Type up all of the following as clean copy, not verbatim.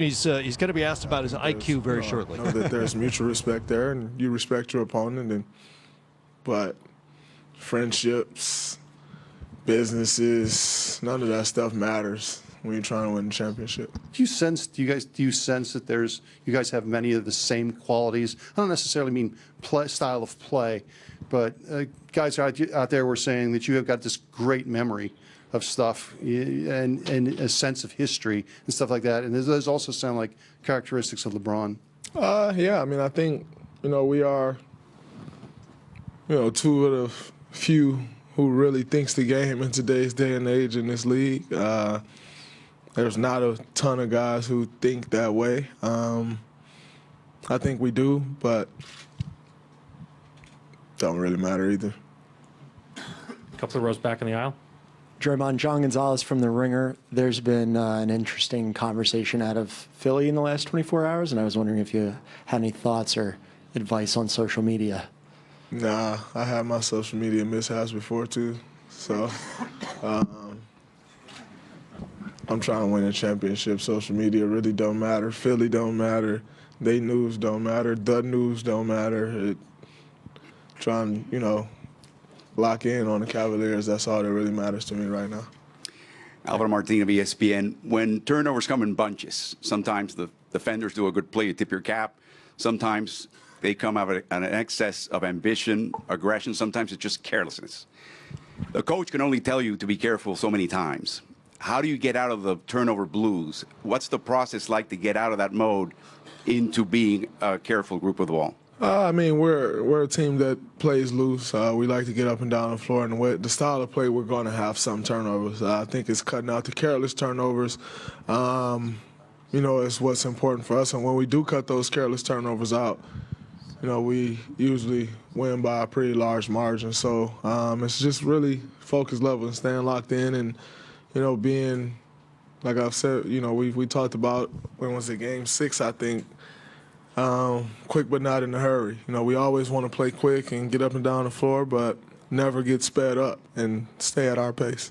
He's going to be asked about his IQ very shortly. Know that there's mutual respect there, and you respect your opponent. But friendships, businesses, none of that stuff matters when you're trying to win the championship. Do you sense that you guys have many of the same qualities? I don't necessarily mean style of play, but guys out there were saying that you have got this great memory of stuff and a sense of history and stuff like that. And those also sound like characteristics of LeBron. Yeah, I mean, I think, we are, two of the few who really thinks the game in today's day and age in this league. There's not a ton of guys who think that way. I think we do, but don't really matter either. A couple of rows back in the aisle. Draymond, John Gonzalez from The Ringer. There's been an interesting conversation out of Philly in the last 24 hours, and I was wondering if you had any thoughts or advice on social media. Nah, I had my social media mishaps before, too. So I'm trying to win a championship. Social media really don't matter. Philly don't matter. They news don't matter. The news don't matter. Trying, lock in on the Cavaliers. That's all that really matters to me right now. Alvaro Martin of ESPN. When turnovers come in bunches, sometimes the defenders do a good play to tip your cap. Sometimes they come out of an excess of ambition, aggression. Sometimes it's just carelessness. The coach can only tell you to be careful so many times. How do you get out of the turnover blues? What's the process like to get out of that mode into being a careful group of the ball? I mean, we're a team that plays loose. We like to get up and down the floor, and the style of play, we're going to have some turnovers. I think it's cutting out the careless turnovers. It's what's important for us. And when we do cut those careless turnovers out, we usually win by a pretty large margin. So it's just really focus level and staying locked in and, being, like I've said, we talked about, when was it, Game 6, I think, quick but not in a hurry. We always want to play quick and get up and down the floor, but never get sped up and stay at our pace.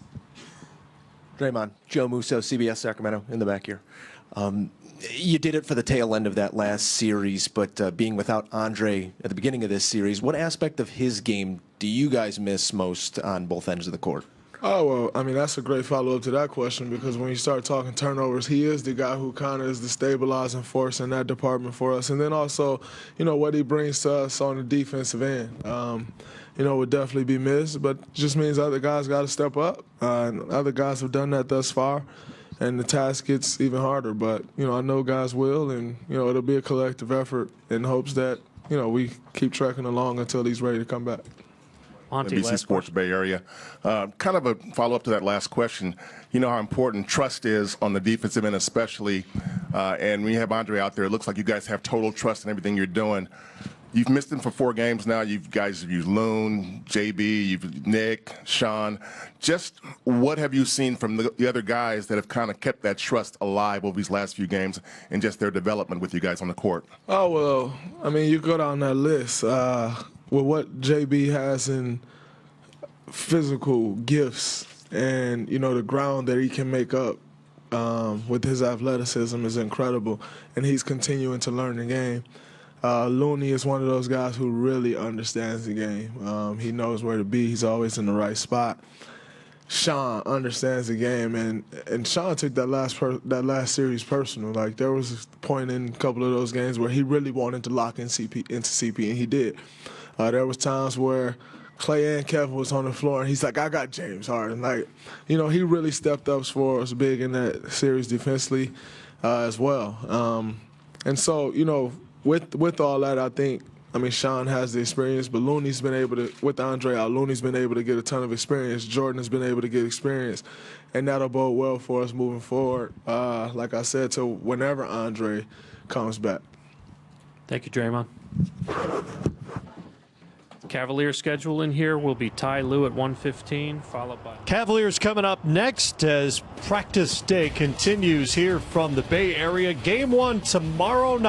Draymond, Joe Musso, CBS Sacramento, in the back here. You did it for the tail end of that last series, but being without Andre at the beginning of this series, what aspect of his game do you guys miss most on both ends of the court? Oh, well, I mean, that's a great follow-up to that question, because when you start talking turnovers, he is the guy who kind of is the stabilizing force in that department for us. And then also, what he brings to us on the defensive end, would definitely be missed, but it just means other guys got to step up. And other guys have done that thus far, and the task gets even harder. But, I know guys will, and, it'll be a collective effort in hopes that, we keep trekking along until he's ready to come back. NBC Sports Bay Area. Kind of a follow-up to that last question. You know how important trust is on the defensive end especially, and when you have Andre out there, it looks like you guys have total trust in everything you're doing. You've missed him for 4 games now. You guys have used Loon, JB, you've Nick, Sean. Just what have you seen from the other guys that have kind of kept that trust alive over these last few games and just their development with you guys on the court? Oh, well, I mean, you go down that list. With what JB has in physical gifts and, the ground that he can make up with his athleticism is incredible, and he's continuing to learn the game. Looney is one of those guys who really understands the game. He knows where to be. He's always in the right spot. Sean understands the game, and Sean took that last series personal. Like, there was a point in a couple of those games where he really wanted to lock in into CP, and he did. There was times where Clay and Kevin was on the floor, and he's like, I got James Harden. Like, he really stepped up for us big in that series defensively as well. And so, with all that, I think, Sean has the experience, but Looney's been able to, with Andre out, Looney's been able to get a ton of experience. Jordan has been able to get experience, and that'll bode well for us moving forward, like I said, to whenever Andre comes back. Thank you, Draymond. Cavaliers schedule in here will be Ty Lue at 1:15, followed by Cavaliers coming up next as practice day continues here from the Bay Area. Game 1 tomorrow night.